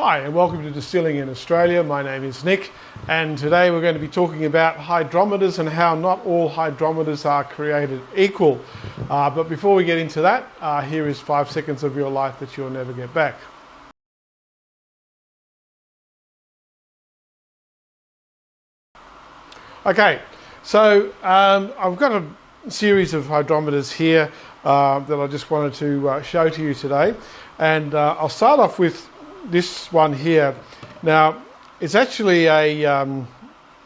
Hi and welcome to Distilling in Australia. My name is Nick and today we're going to be talking about hydrometers and how not all hydrometers are created equal. But before we get into that, here is 5 seconds of your life that you'll never get back. Okay, so I've got a series of hydrometers here that I just wanted to show to you today, and I'll start off with this one here. Now, it's actually a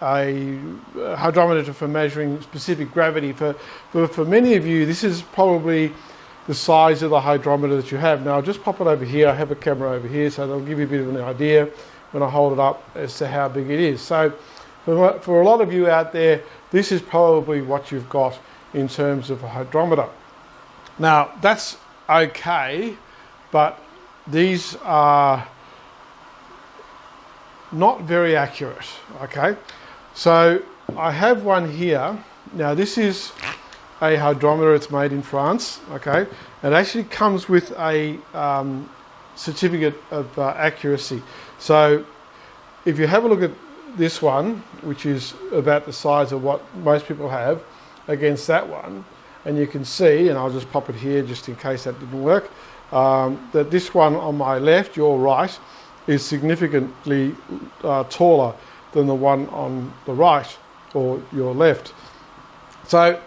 hydrometer for measuring specific gravity. For many of you, this is probably the size of the hydrometer that you have. Now, I'll just pop it over here. I have a camera over here, so that'll give you a bit of an idea when I hold it up as to how big it is. So, for a lot of you out there, this is probably what you've got in terms of a hydrometer. Now, that's okay, but these are not very accurate, okay? So I have one here. Now this is a hydrometer, it's made in France, okay? It actually comes with a certificate of accuracy. So if you have a look at this one, which is about the size of what most people have, against that one, and you can see, and I'll just pop it here just in case that didn't work, that this one on my left, your right, is significantly taller than the one on the right or your left. So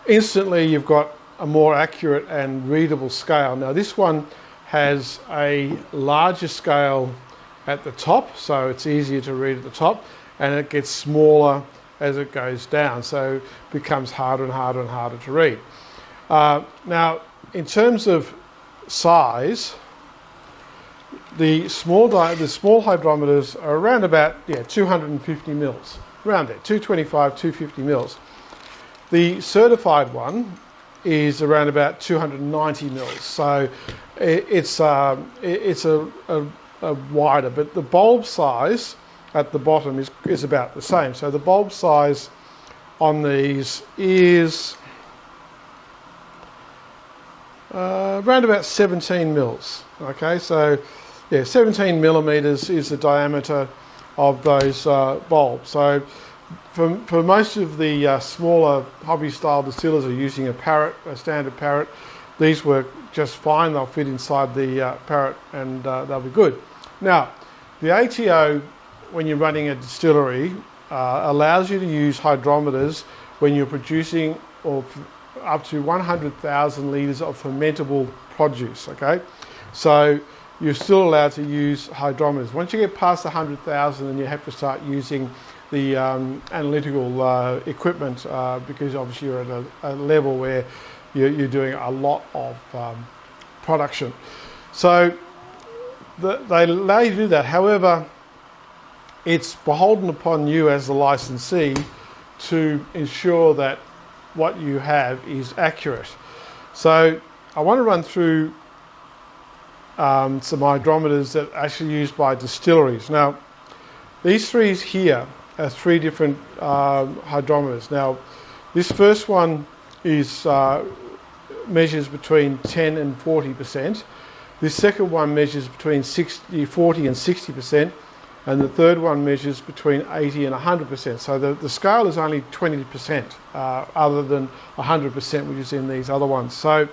instantly you've got a more accurate and readable scale. Now this one has a larger scale at the top, so it's easier to read at the top, and it gets smaller as it goes down, so it becomes harder and harder and harder to read. Now, in terms of size, the small hydrometers are around about 250 mils, around there, 225, 250 mils. The certified one is around about 290 mils, so it's a wider, but the bulb size at the bottom is about the same. So the bulb size on these is around about 17 mils. Okay, so yeah, 17 millimeters is the diameter of those bulbs. So for most of the smaller hobby-style distillers are using a standard Parrot. These work just fine. They'll fit inside the Parrot and they'll be good. Now, the ATO, when you're running a distillery, allows you to use hydrometers when you're producing up to 100,000 litres of fermentable produce, okay? So you're still allowed to use hydrometers. Once you get past 100,000, then you have to start using the analytical equipment because obviously you're at a level where you're doing a lot of production. So they allow you to do that. However, it's beholden upon you as the licensee to ensure that what you have is accurate. So I want to run through some hydrometers that are actually used by distilleries. Now, these three here are three different hydrometers. Now, this first one is measures between 10 and 40%. This second one measures between 40 and 60%. And the third one measures between 80 and 100%. So the scale is only 20% other than 100%, which is in these other ones. So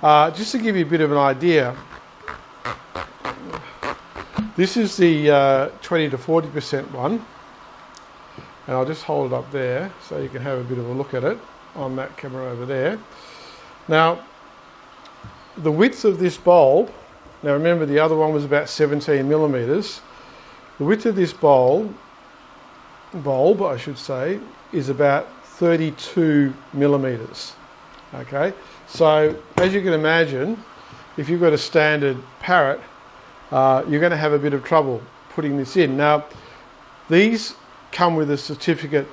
just to give you a bit of an idea, this is the 20 to 40% one. And I'll just hold it up there so you can have a bit of a look at it on that camera over there. Now, the width of this bulb, now remember the other one was about 17 millimeters. The width of this bulb, I should say, is about 32 millimeters. Okay, so as you can imagine, if you've got a standard Parrot, you're going to have a bit of trouble putting this in. Now, these come with a certificate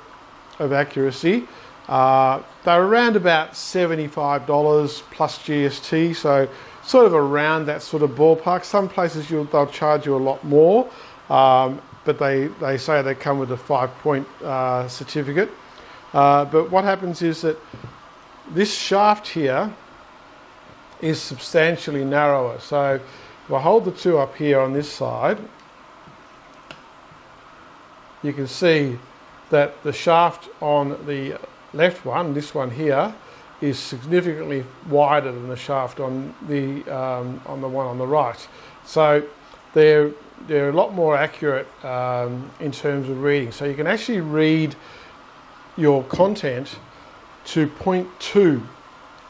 of accuracy. They're around about $75 plus GST, so sort of around that sort of ballpark. Some places they'll charge you a lot more. But they say they come with a 5-point certificate. But what happens is that this shaft here is substantially narrower. So if I hold the two up here on this side, you can see that the shaft on the left one, this one here, is significantly wider than the shaft on the one on the right. So they're a lot more accurate in terms of reading. So you can actually read your content to 0.2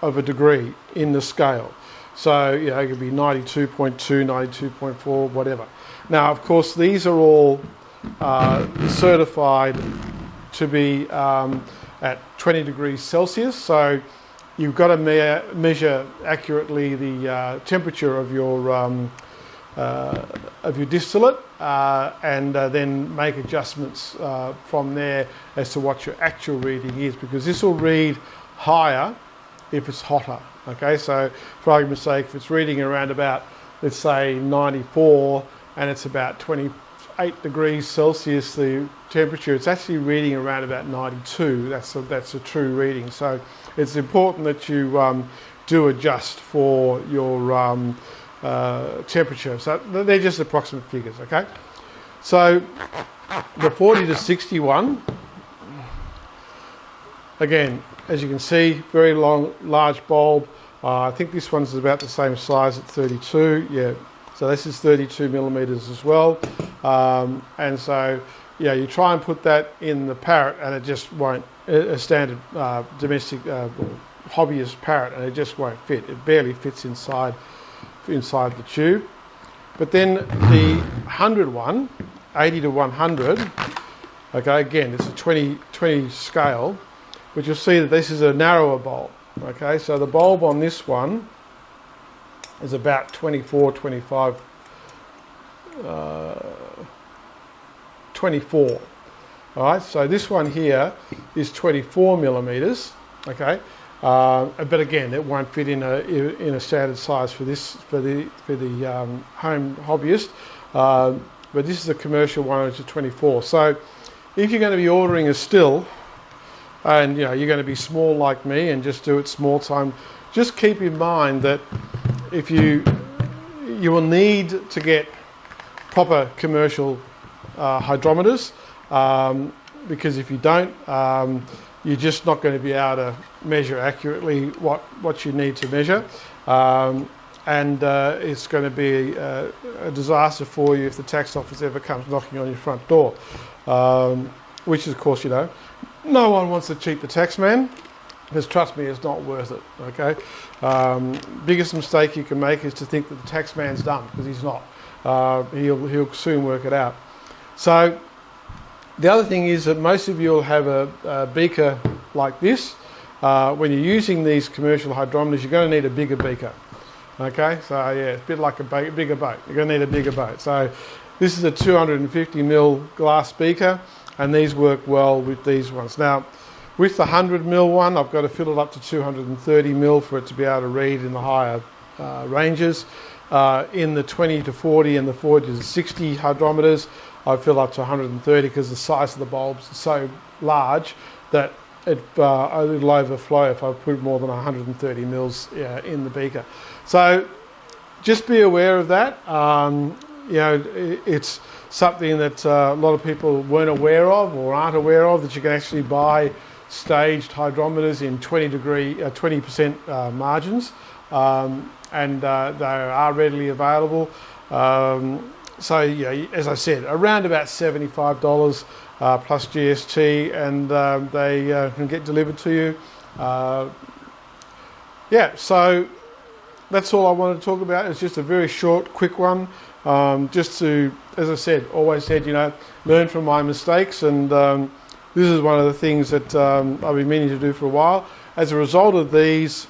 of a degree in the scale. So you know, it could be 92.2, 92.4, whatever. Now, of course, these are all certified to be at 20 degrees Celsius. So you've got to measure accurately the temperature of your distillate and then make adjustments from there as to what your actual reading is, because this will read higher if it's hotter. Okay, so for argument's sake, if it's reading around about, let's say 94 and it's about 28 degrees Celsius, the temperature, it's actually reading around about 92. That's a true reading. So it's important that you do adjust for your temperature. So they're just approximate figures, okay? So the 40 to 61, again, as you can see, very long, large bulb. I think this one's about the same size at 32. Yeah, so this is 32 millimeters as well. And so, yeah, you try and put that in the Parrot, and it just won't. A standard domestic hobbyist Parrot, and it just won't fit. It barely fits inside the tube. But then the 100 one, 80 to 100. Okay, again, it's a 20 scale. But you'll see that this is a narrower bulb. Okay, so the bulb on this one is about 24, 25, 24. All right, so this one here is 24 millimeters. Okay, but again, it won't fit in a standard size for the home hobbyist. But this is a commercial one, which is 24. So if you're going to be ordering a still, and you know you're going to be small like me and just do it small time, just keep in mind that if you will need to get proper commercial hydrometers, because if you don't, you're just not going to be able to measure accurately what you need to measure, and it's going to be a disaster for you if the tax office ever comes knocking on your front door, which is, of course, you know, no one wants to cheat the tax man, because trust me, it's not worth it. Okay, biggest mistake you can make is to think that the tax man's done, because he's not. He'll soon work it out. So the other thing is that most of you will have a beaker like this. When you're using these commercial hydrometers, you're going to need a bigger beaker. Okay, so yeah, it's a bit like a bigger boat. You're going to need a bigger boat. So this is a 250 ml glass beaker, and these work well with these ones. Now, with the 100 ml one, I've got to fill it up to 230 ml for it to be able to read in the higher ranges. In the 20 to 40 and the 40 to 60 hydrometers, I fill up to 130 because the size of the bulbs is so large that it'll overflow if I put more than 130 mils in the beaker. So just be aware of that. You know, it's something that a lot of people weren't aware of or aren't aware of, that you can actually buy staged hydrometers in 20% margins, and they are readily available. So yeah, as I said, around about $75 plus GST, and they can get delivered to you. Yeah, so that's all I wanted to talk about. It's just a very short, quick one. Just to, as I said, always said, you know, learn from my mistakes, and this is one of the things that I've been meaning to do for a while. As a result of these,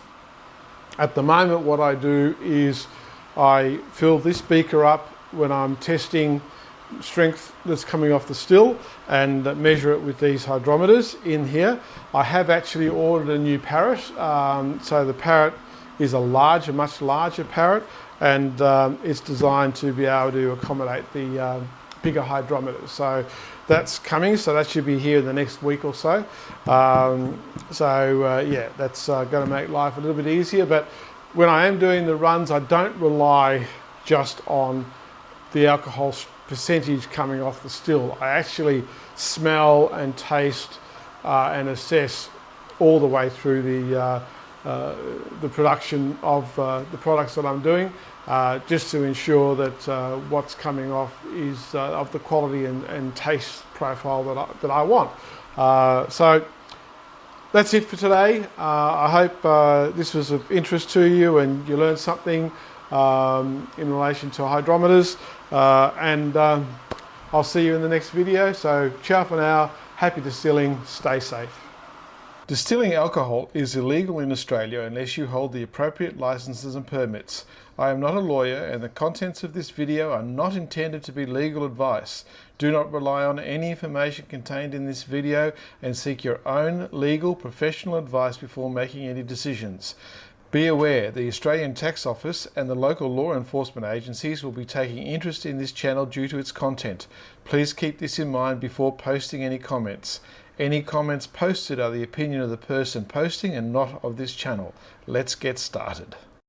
at the moment what I do is I fill this beaker up when I'm testing strength that's coming off the still, and measure it with these hydrometers in here. I have actually ordered a new Parrot, so the Parrot is a much larger Parrot, and it's designed to be able to accommodate the bigger hydrometers. So that's coming, so that should be here in the next week or so. Yeah, that's going to make life a little bit easier. But when I am doing the runs, I don't rely just on the alcohol percentage coming off the still. I actually smell and taste and assess all the way through the production of the products that I'm doing, just to ensure that what's coming off is of the quality and taste profile that I want. So that's it for today. I hope this was of interest to you and you learned something in relation to hydrometers, and I'll see you in the next video. So ciao for now, happy distilling, stay safe. Distilling alcohol is illegal in Australia unless you hold the appropriate licenses and permits. I am not a lawyer and the contents of this video are not intended to be legal advice. Do not rely on any information contained in this video and seek your own legal professional advice before making any decisions. Be aware, the Australian Tax Office and the local law enforcement agencies will be taking interest in this channel due to its content. Please keep this in mind before posting any comments. Any comments posted are the opinion of the person posting and not of this channel. Let's get started.